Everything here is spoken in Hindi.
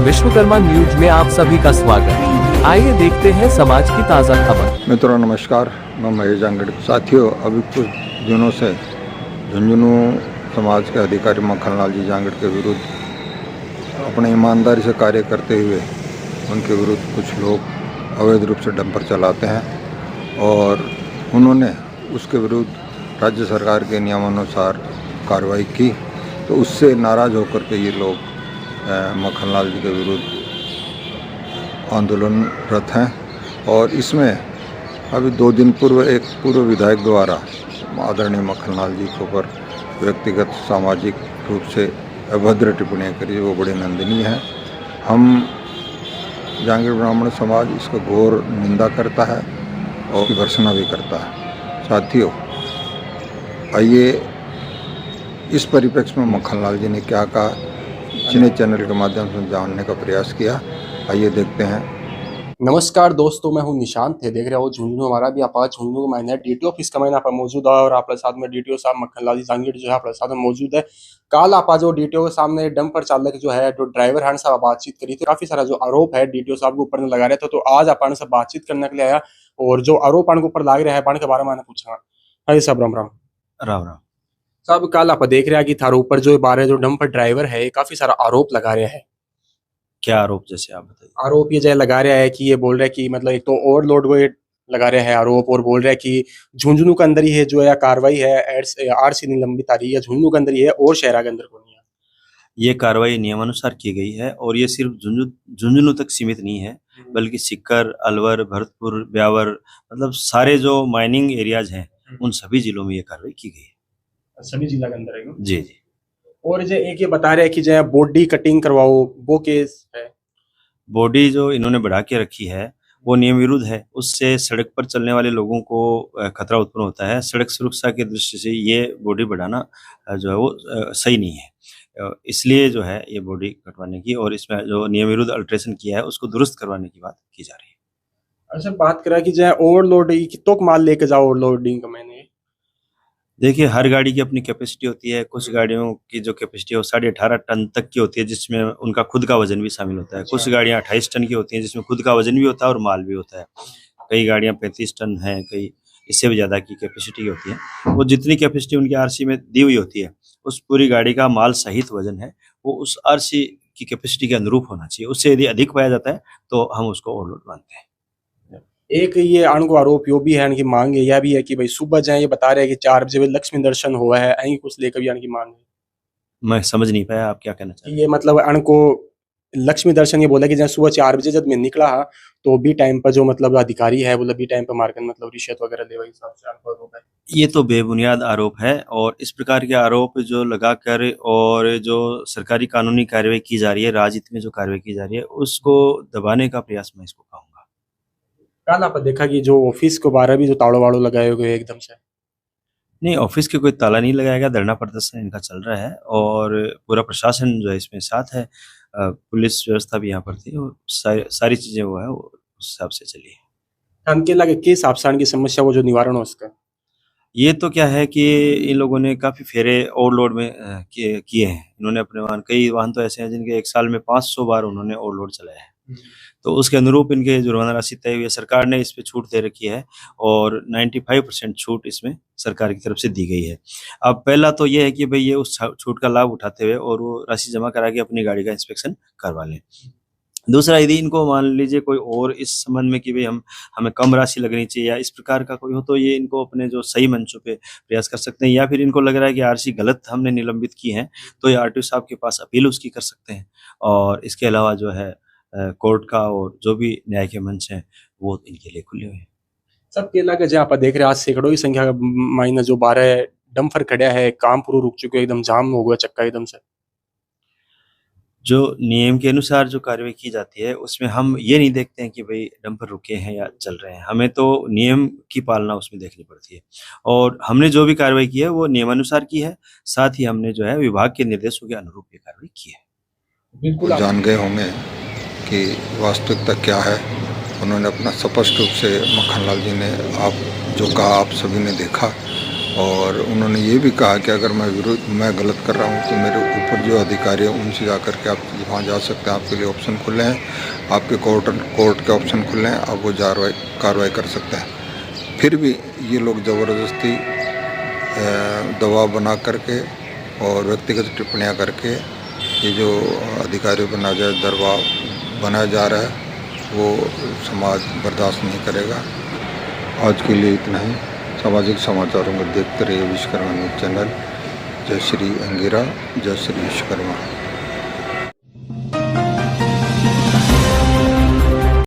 विश्वकर्मा न्यूज में आप सभी का स्वागत। आइए देखते हैं समाज की ताज़ा खबर। मित्रों नमस्कार, मैं महेश जांगड़। साथियों, अभी कुछ दिनों से झुंझुनू समाज के अधिकारी मक्खनलाल जी जांगड़ के विरुद्ध अपने ईमानदारी से कार्य करते हुए उनके विरुद्ध कुछ लोग अवैध रूप से डंपर चलाते हैं और उन्होंने उसके विरुद्ध राज्य सरकार के नियमानुसार कार्रवाई की। तो उससे नाराज़ होकर के ये लोग मक्खनलाल जी के विरुद्ध आंदोलनरत हैं। और इसमें अभी 2 दिन पूर्व एक पूर्व विधायक द्वारा आदरणीय मक्खनलाल जी के ऊपर व्यक्तिगत सामाजिक रूप से अभद्र टिप्पणियाँ करी, वो बड़ी निंदनीय है। हम जांगड़ ब्राह्मण समाज इसका घोर निंदा करता है और भर्त्सना भी करता है। साथियों, आइए इस परिप्रेक्ष्य में मक्खनलाल जी ने क्या कहा, चीनी चैनल के माध्यम से जानने का प्रयास किया। आइए देखते हैं। नमस्कार दोस्तों, मैं हूं निशांत थे, देख रहे हो झुंझुनू। हमारा भी आप झुंझुनू का महीना डीटीओ ऑफिस का महीना पर मौजूद है और आप साथ में डीटीओ साहब मक्खनलाल जी जांगड़ जो है आप साथ में मौजूद है। कल आप जो डीटीओ के सामने डंपर चालक जो है, जो ड्राइवर है, साहब बातचीत करी थी। काफी सारा जो आरोप है डीटीओ साहब के ऊपर लगा रहे थे, तो आज आप से बातचीत करने के लिए आया और जो आरोप के ऊपर लग रहा है के बारे में पूछा। अरे साहब राम राम। राम राम साहब, कल आप देख रहे हैं कि थारे ऊपर जो बारे जो डंपर ड्राइवर है काफी सारा आरोप लगा रहे हैं। क्या आरोप, जैसे आप बताइए। आरोप ये जो लगा रहा है कि ये बोल रहा है कि मतलब एक तो ओवरलोड को लगा रहा है आरोप, और बोल रहा है कि झुंझुनू के अंदर ही है जो है कार्रवाई है, आरसी निलंबित आ रही है, झुंझुनू के अंदर ही है और शहरा के अंदर को नहीं है। ये कार्रवाई नियमानुसार की गई है और ये सिर्फ झुंझुनू तक सीमित नहीं है, बल्कि सिक्कर, अलवर, भरतपुर, ब्यावर, मतलब सारे जो माइनिंग एरियाज हैं उन सभी जिलों में ये कार्रवाई की गई है। सभी जिला के अंदर है जी जी। और जो एक ये बता रहे हैं कि जो बॉडी कटिंग करवाओ, वो केस है। बॉडी जो इन्होंने बढ़ा के रखी है वो नियम विरुद्ध है। उससे सड़क पर चलने वाले लोगों को खतरा उत्पन्न होता है। सड़क सुरक्षा के दृष्टि से ये बॉडी बढ़ाना जो है वो सही नहीं है। इसलिए जो है ये बॉडी कटवाने की और इसमें जो नियम विरुद्ध अल्ट्रेशन किया है उसको दुरुस्त करवाने की बात की जा रही है। अच्छा, बात करा कि जो ओवरलोड कितों माल लेके जाओ ओवरलोडिंग का। मैंने देखिए, हर गाड़ी की अपनी कैपेसिटी होती है। कुछ गाड़ियों की जो कैपेसिटी है वो 18.5 टन तक की होती है, जिसमें उनका खुद का वजन भी शामिल होता है। कुछ गाड़ियां 28 टन की होती हैं, जिसमें खुद का वजन भी होता है और माल भी होता है। कई गाड़ियां 35 टन हैं, कई इससे भी ज़्यादा की कैपेसिटी की होती है। वो जितनी कैपेसिटी उनकी आरसी में दी हुई होती है, उस पूरी गाड़ी का माल सहित वजन है वो उस आरसी की कैपेसिटी के अनुरूप होना चाहिए। उससे यदि अधिक पाया जाता है तो हम उसको ओवरलोड मानते हैं। एक ये अणु को आरोप यो भी है, इनकी मांग है यह भी है कि भाई सुबह जाए, ये बता रहे हैं कि 4 बजे लक्ष्मी दर्शन हुआ है, यही कुछ लेकर भी इनकी मांग है। मैं समझ नहीं पाया आप क्या कहना चाहते हैं। ये मतलब अण को लक्ष्मी दर्शन ये बोला कि जब सुबह 4 बजे जब मैं निकला तो भी टाइम पर जो मतलब अधिकारी है बोला भी टाइम पर मार्केट मतलब रिश्वत वगैरह ले वही हिसाब से अणु आरोप है। ये तो बेबुनियाद आरोप है और इस प्रकार के आरोप जो लगाकर और जो सरकारी कानूनी कार्रवाई की जा रही है, राजनीति में जो कार्रवाई की जा रही है, उसको दबाने का प्रयास मैं इसको कहूँगा। कल आप देखा कि जो ऑफिस को बारह भी जो ताड़ो वाड़ो लगाए हुए एकदम से। नहीं, ऑफिस के कोई ताला नहीं लगाया गया। धरना प्रदर्शन इनका चल रहा है और पूरा प्रशासन जो है इसमें साथ है। पुलिस व्यवस्था भी यहाँ पर थी और सारी चीजें वो है उस हिसाब से चली है। हमके लगे किस हिसाब की समस्या वो जो निवारण हो उसका। ये तो क्या है कि इन लोगों ने काफी फेरे ओवरलोड में किए हैं। इन्होंने अपने वाहन, कई वाहन तो ऐसे हैं जिनके एक साल में 500 बार उन्होंने ओवरलोड चलाया है। तो उसके अनुरूप इनके जुर्माना राशि तय हुई है। सरकार ने इस पे छूट दे रखी है और 95% छूट इसमें सरकार की तरफ से दी गई है। अब पहला तो ये है कि भाई ये उस छूट का लाभ उठाते हुए और वो राशि जमा करा के अपनी गाड़ी का इंस्पेक्शन करवा लें। दूसरा, यदि इनको मान लीजिए कोई और इस संबंध में कि भाई हमें कम राशि लगनी चाहिए या इस प्रकार का कोई हो, तो ये इनको अपने जो सही मंचों पे प्रयास कर सकते हैं। या फिर इनको लग रहा है कि आरसी गलत हमने निलंबित की है, तो ये आरटीओ साहब के पास अपील उसकी कर सकते हैं। और इसके अलावा जो है कोर्ट का और जो भी न्याय के मंच हैं वो इनके लिए खुले हुए हैं। सब केला के जहाँ पर देख रहे हैं आज सैकड़ों की संख्या माइनस जो 12 डंपर खड़ा है, काम पूरा रुक चुके, एकदम जाम हो गया चक्का एकदम से। जो नियम के अनुसार जो कार्रवाई की जाती है उसमें हम ये नहीं देखते हैं कि भाई डंपर रुके हैं या चल रहे हैं। हमें तो नियम की पालना उसमें देखनी पड़ती है और हमने जो भी कार्रवाई की है वो नियमानुसार की है। साथ ही हमने जो है विभाग के निर्देशों के अनुरूप ये कार्रवाई की है। बिल्कुल जान गए होंगे कि वास्तविकता क्या है। उन्होंने अपना स्पष्ट रूप से मक्खनलाल जी ने आप जो कहा आप सभी ने देखा और उन्होंने ये भी कहा कि अगर मैं गलत कर रहा हूँ तो मेरे ऊपर जो अधिकारी है उनसे जा कर के आप वहाँ जा सकते हैं, आपके लिए ऑप्शन खुले हैं, आपके कोर्ट के ऑप्शन खुले हैं, आप वो कार्रवाई कर सकते हैं। फिर भी ये लोग ज़बरदस्ती दबाव बना करके और व्यक्तिगत टिप्पणियाँ करके ये जो अधिकारियों पर नाजायज़ दबाव बनाया जा रहा है वो समाज बर्दाश्त नहीं करेगा। आज के लिए इतना ही। सामाजिक समाचारों को देखते रहिए विश्वकर्मा न्यूज़ चैनल। जय श्री अंगिरा, जय श्री विश्वकर्मा।